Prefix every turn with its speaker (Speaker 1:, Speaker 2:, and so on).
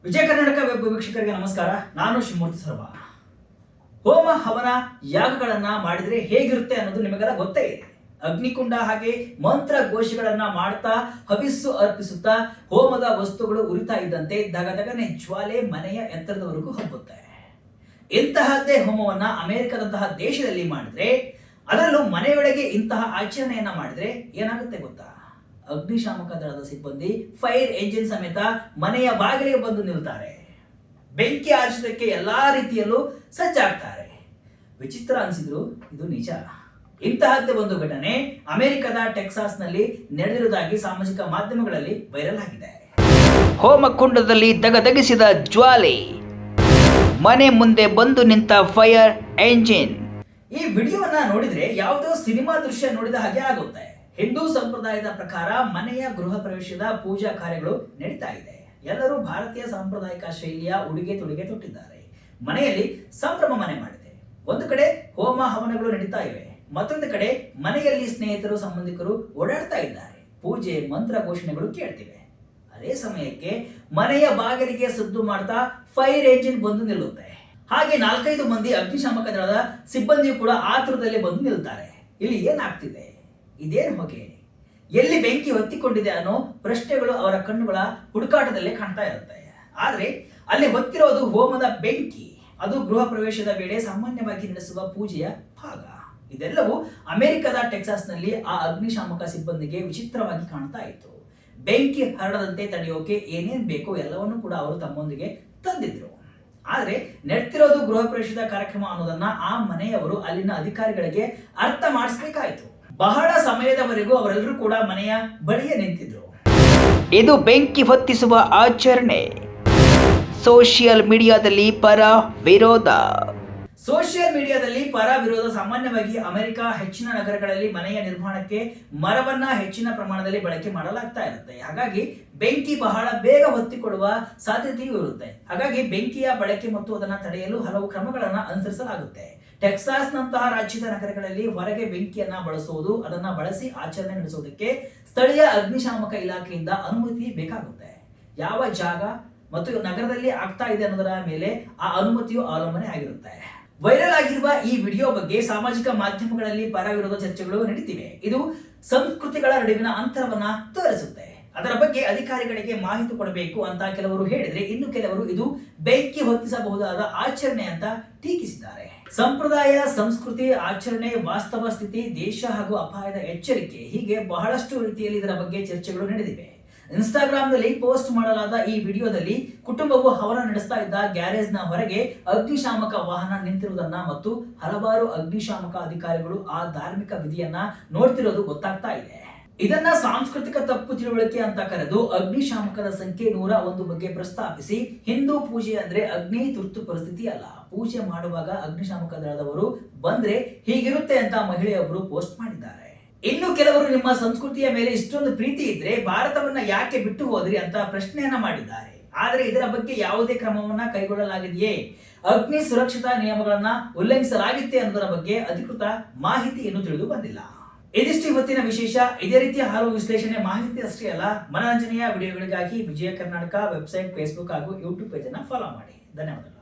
Speaker 1: Vijaya Karnataka web ವೀಕ್ಷಕರಿಗೆ ನಮಸ್ಕಾರ. ನಾನು ಶಿವಮೂರ್ತಿ ಸರ್ವ. ಹೋಮ ಹವನ ಯಾಗಗಳನ್ನ ಮಾಡಿದ್ರೆ ಹೇಗಿರುತ್ತೆ ಅನ್ನೋದು ನಿಮಗೆಲ್ಲ ಗೊತ್ತೇ ಇದೆ. ಅಗ್ನಿಕುಂಡ ಹಾಗೆ ಮಂತ್ರ ಘೋಷಗಳನ್ನ ಮಾಡ್ತಾ ಹವಿಸ್ಸು ಅರ್ಪಿಸುತ್ತಾ ಹೋಮದ ವಸ್ತುಗಳು ಉರಿತಾ ಇದ್ದಂತೆ ದಗದಗನೆ ಜ್ವಾಲೆ ಮನೆಯ ಎತ್ತರದವರೆಗೂ ಹಬ್ಬುತ್ತೆ. ಇಂತಹದ್ದೇ ಹೋಮವನ್ನ ಅಮೆರಿಕದಂತಹ ದೇಶದಲ್ಲಿ ಮಾಡಿದ್ರೆ, ಅದರಲ್ಲೂ ಮನೆಯೊಳಗೆ ಇಂತಹ ಆಚರಣೆಯನ್ನ ಮಾಡಿದ್ರೆ ಏನಾಗುತ್ತೆ ಗೊತ್ತಾ? ಅಗ್ನಿಶಾಮಕ ದಳದ ಸಿಬ್ಬಂದಿ ಫೈರ್ ಎಂಜಿನ್ ಸಮೇತ ಮನೆಯ ಬಾಗಿಲಿಗೆ ಬಂದು ನಿಲ್ತಾರೆ. ಬೆಂಕಿ ಆರಿಸೋದಕ್ಕೆ ಎಲ್ಲಾ ರೀತಿಯಲ್ಲೂ ಸಜ್ಜಾಗ್ತಾರೆ. ವಿಚಿತ್ರ ಅನಿಸಿದ್ರು ಇದು ನಿಜ. ಇಂತಹದ್ದೇ ಒಂದು ಘಟನೆ ಅಮೆರಿಕದ ಟೆಕ್ಸಾಸ್ ನಲ್ಲಿ ನಡೆದಿರುವುದಾಗಿ ಸಾಮಾಜಿಕ ಮಾಧ್ಯಮಗಳಲ್ಲಿ ವೈರಲ್ ಆಗಿದೆ. ಹೋಮಕುಂಡದಲ್ಲಿ ದಗದಗಿಸಿದ ಜ್ವಾಲೆ, ಮನೆ ಮುಂದೆ ಬಂದು ನಿಂತ ಫೈರ್ ಎಂಜಿನ್. ಈ ವಿಡಿಯೋವನ್ನ ನೋಡಿದ್ರೆ ಯಾವುದೋ ಸಿನಿಮಾ ದೃಶ್ಯ ನೋಡಿದ ಹಾಗೆ ಆಗುತ್ತೆ. ಹಿಂದೂ ಸಂಪ್ರದಾಯದ ಪ್ರಕಾರ ಮನೆಯ ಗೃಹ ಪ್ರವೇಶದ ಪೂಜಾ ಕಾರ್ಯಗಳು ನಡೀತಾ ಇದೆ. ಎಲ್ಲರೂ ಭಾರತೀಯ ಸಾಂಪ್ರದಾಯಿಕ ಶೈಲಿಯ ಉಡುಗೆ ತೊಡುಗೆ ತೊಟ್ಟಿದ್ದಾರೆ. ಮನೆಯಲ್ಲಿ ಸಂಭ್ರಮ ಮನೆ ಮಾಡಿದೆ. ಒಂದು ಕಡೆ ಹೋಮ ಹವನಗಳು ನಡೀತಾ ಇವೆ, ಮತ್ತೊಂದು ಕಡೆ ಮನೆಯಲ್ಲಿ ಸ್ನೇಹಿತರು ಸಂಬಂಧಿಕರು ಓಡಾಡ್ತಾ ಇದ್ದಾರೆ. ಪೂಜೆ ಮಂತ್ರ ಘೋಷಣೆಗಳು ಕೇಳ್ತಿವೆ. ಅದೇ ಸಮಯಕ್ಕೆ ಮನೆಯ ಬಾಗಿಲಿಗೆ ಸದ್ದು ಮಾಡ್ತಾ ಫೈರ್ ಎಂಜಿನ್ ಬಂದು ನಿಲ್ಲುತ್ತೆ. ಹಾಗೆ 4-5 ಮಂದಿ ಅಗ್ನಿಶಾಮಕ ದಳದ ಸಿಬ್ಬಂದಿಯು ಕೂಡ ಆತುರದಲ್ಲಿ ಬಂದು ನಿಲ್ತಾರೆ. ಇಲ್ಲಿ ಏನಾಗ್ತಿದೆ? ಇದೇನು ಹೊಗೆ? ಎಲ್ಲಿ ಬೆಂಕಿ ಹೊತ್ತಿಕೊಂಡಿದೆ ಅನ್ನೋ ಪ್ರಶ್ನೆಗಳು ಅವರ ಕಣ್ಣುಗಳ ಹುಡುಕಾಟದಲ್ಲೇ ಕಾಣ್ತಾ ಇರುತ್ತೆ. ಆದ್ರೆ ಅಲ್ಲಿ ಹೊತ್ತಿರೋದು ಹೋಮದ ಬೆಂಕಿ. ಅದು ಗೃಹ ಪ್ರವೇಶದ ವೇಳೆ ಸಾಮಾನ್ಯವಾಗಿ ನಡೆಸುವ ಪೂಜೆಯ ಭಾಗ. ಇದೆಲ್ಲವೂ ಅಮೆರಿಕದ ಟೆಕ್ಸಾಸ್ ನಲ್ಲಿ ಆ ಅಗ್ನಿಶಾಮಕ ಸಿಬ್ಬಂದಿಗೆ ವಿಚಿತ್ರವಾಗಿ ಕಾಣ್ತಾ ಇತ್ತು. ಬೆಂಕಿ ಹರಡದಂತೆ ತಡೆಯೋಕೆ ಏನೇನ್ ಬೇಕೋ ಎಲ್ಲವನ್ನೂ ಕೂಡ ಅವರು ತಮ್ಮೊಂದಿಗೆ ತಂದಿದ್ರು. ಆದ್ರೆ ನೆಡ್ತಿರೋದು ಗೃಹ ಪ್ರವೇಶದ ಕಾರ್ಯಕ್ರಮ ಅನ್ನೋದನ್ನ ಆ ಮನೆಯವರು ಅಲ್ಲಿನ ಅಧಿಕಾರಿಗಳಿಗೆ ಅರ್ಥ ಮಾಡಿಸ್ಬೇಕಾಯ್ತು. ಬಹಳ ಸಮಯದವರೆಗೂ ಅವರೆಲ್ಲರೂ ಕೂಡ ಮನೆಯ ಬಳಿಯೇ ನಿಂತಿದ್ರು. ಇದು ಬೆಂಕಿ ಹೊತ್ತಿಸುವ ಆಚರಣೆ. ಸೋಷಿಯಲ್ ಮೀಡಿಯಾದಲ್ಲಿ ಪರ ವಿರೋಧ. ಸೋಷಿಯಲ್ ಮೀಡಿಯಾದಲ್ಲಿ ಪರ ವಿರೋಧ. ಸಾಮಾನ್ಯವಾಗಿ ಅಮೆರಿಕ ಹೆಚ್ಚಿನ ನಗರಗಳಲ್ಲಿ ಮನೆಯ ನಿರ್ಮಾಣಕ್ಕೆ ಮರವನ್ನ ಹೆಚ್ಚಿನ ಪ್ರಮಾಣದಲ್ಲಿ ಬಳಕೆ ಮಾಡಲಾಗ್ತಾ ಇರುತ್ತೆ. ಹಾಗಾಗಿ ಬೆಂಕಿ ಬಹಳ ಬೇಗ ಹೊತ್ತಿಕೊಳ್ಳುವ ಸಾಧ್ಯತೆಯೂ ಇರುತ್ತೆ. ಹಾಗಾಗಿ ಬೆಂಕಿಯ ಬಳಕೆ ಮತ್ತು ಅದನ್ನು ತಡೆಯಲು ಹಲವು ಕ್ರಮಗಳನ್ನ ಅನುಸರಿಸಲಾಗುತ್ತೆ. ಟೆಕ್ಸಾಸ್ ನಂತಹ ರಾಜ್ಯದ ನಗರಗಳಲ್ಲಿ ಹೊರಗೆ ಬೆಂಕಿಯನ್ನ ಬಳಸುವುದು, ಅದನ್ನ ಬಳಸಿ ಆಚರಣೆ ನಡೆಸುವುದಕ್ಕೆ ಸ್ಥಳೀಯ ಅಗ್ನಿಶಾಮಕ ಇಲಾಖೆಯಿಂದ ಅನುಮತಿ ಬೇಕಾಗುತ್ತೆ. ಯಾವ ಜಾಗ ಮತ್ತು ನಗರದಲ್ಲಿ ಆಗ್ತಾ ಇದೆ ಅನ್ನೋದರ ಮೇಲೆ ಆ ಅನುಮತಿಯು ಅವಲಂಬನೆ ಆಗಿರುತ್ತೆ. ವೈರಲ್ ಆಗಿರುವ ಈ ವಿಡಿಯೋ ಬಗ್ಗೆ ಸಾಮಾಜಿಕ ಮಾಧ್ಯಮಗಳಲ್ಲಿ ಪರ ವಿರೋಧ ಚರ್ಚೆಗಳು ನಡೀತಿವೆ. ಇದು ಸಂಸ್ಕೃತಿಗಳ ನಡುವಿನ ಅಂತರವನ್ನ ತೋರಿಸುತ್ತೆ. ಅದರ ಬಗ್ಗೆ ಅಧಿಕಾರಿಗಳಿಗೆ ಮಾಹಿತಿ ಕೊಡಬೇಕು ಅಂತ ಕೆಲವರು ಹೇಳಿದ್ರೆ, ಇನ್ನು ಕೆಲವರು ಇದು ಬೆಂಕಿ ಹೊತ್ತಿಸಬಹುದಾದ ಆಚರಣೆ ಅಂತ ಟೀಕಿಸಿದ್ದಾರೆ. ಸಂಪ್ರದಾಯ, ಸಂಸ್ಕೃತಿ, ಆಚರಣೆ, ವಾಸ್ತವ ಸ್ಥಿತಿ, ದೇಶ ಹಾಗೂ ಅಪಾಯದ ಎಚ್ಚರಿಕೆ, ಹೀಗೆ ಬಹಳಷ್ಟು ರೀತಿಯಲ್ಲಿ ಇದರ ಬಗ್ಗೆ ಚರ್ಚೆಗಳು ನಡೆದಿವೆ. ಇನ್ಸ್ಟಾಗ್ರಾಮ್ನಲ್ಲಿ ಪೋಸ್ಟ್ ಮಾಡಲಾದ ಈ ವಿಡಿಯೋದಲ್ಲಿ ಕುಟುಂಬವು ಹವನ ನಡೆಸ್ತಾ ಇದ್ದ ಗ್ಯಾರೇಜ್ನ ಹೊರಗೆ ಅಗ್ನಿಶಾಮಕ ವಾಹನ ನಿಂತಿರುವುದನ್ನ ಮತ್ತು ಹಲವಾರು ಅಗ್ನಿಶಾಮಕ ಅಧಿಕಾರಿಗಳು ಆ ಧಾರ್ಮಿಕ ವಿಧಿಯನ್ನ ನೋಡ್ತಿರೋದು ಗೊತ್ತಾಗ್ತಾ ಇದೆ. ಇದನ್ನ ಸಾಂಸ್ಕೃತಿಕ ತಪ್ಪು ತಿಳುವಳಿಕೆ ಅಂತ ಕರೆದು ಅಗ್ನಿಶಾಮಕದ ಸಂಖ್ಯೆ 101 ಬಗ್ಗೆ ಪ್ರಸ್ತಾಪಿಸಿ, ಹಿಂದೂ ಪೂಜೆ ಅಂದ್ರೆ ಅಗ್ನಿ ತುರ್ತು ಪರಿಸ್ಥಿತಿ ಅಲ್ಲ, ಪೂಜೆ ಮಾಡುವಾಗ ಅಗ್ನಿಶಾಮಕ ದಳದವರು ಬಂದ್ರೆ ಹೀಗಿರುತ್ತೆ ಅಂತ ಮಹಿಳೆಯೊಬ್ಬರು ಪೋಸ್ಟ್ ಮಾಡಿದ್ದಾರೆ. ಇನ್ನು ಕೆಲವರು ನಿಮ್ಮ ಸಂಸ್ಕೃತಿಯ ಮೇಲೆ ಇಷ್ಟೊಂದು ಪ್ರೀತಿ ಇದ್ರೆ ಭಾರತವನ್ನ ಯಾಕೆ ಬಿಟ್ಟು ಹೋದ್ರಿ ಅಂತ ಪ್ರಶ್ನೆಯನ್ನ ಮಾಡಿದ್ದಾರೆ. ಆದ್ರೆ ಇದರ ಬಗ್ಗೆ ಯಾವುದೇ ಕ್ರಮವನ್ನ ಕೈಗೊಳ್ಳಲಾಗಿದೆಯೇ, ಅಗ್ನಿ ಸುರಕ್ಷತಾ ನಿಯಮಗಳನ್ನ ಉಲ್ಲಂಘಿಸಲಾಗಿತ್ತೆ ಅನ್ನೋದರ ಬಗ್ಗೆ ಅಧಿಕೃತ ಮಾಹಿತಿ ಇನ್ನೂ ತಿಳಿದು ಬಂದಿಲ್ಲ. ಇದಿಷ್ಟು ಇವತ್ತಿನ ವಿಶೇಷ. ಇದೇ ರೀತಿಯ ಹಲವು ವಿಶ್ಲೇಷಣೆ, ಮಾಹಿತಿ ಅಷ್ಟೇ ಅಲ್ಲ, ಮನರಂಜನೆಯ ವಿಡಿಯೋಗಳಿಗಾಗಿ ವಿಜಯ ಕರ್ನಾಟಕ ವೆಬ್ಸೈಟ್, ಫೇಸ್ಬುಕ್ ಹಾಗೂ ಯೂಟ್ಯೂಬ್ ಪೇಜ್ ಅನ್ನ ಫಾಲೋ ಮಾಡಿ. ಧನ್ಯವಾದಗಳು.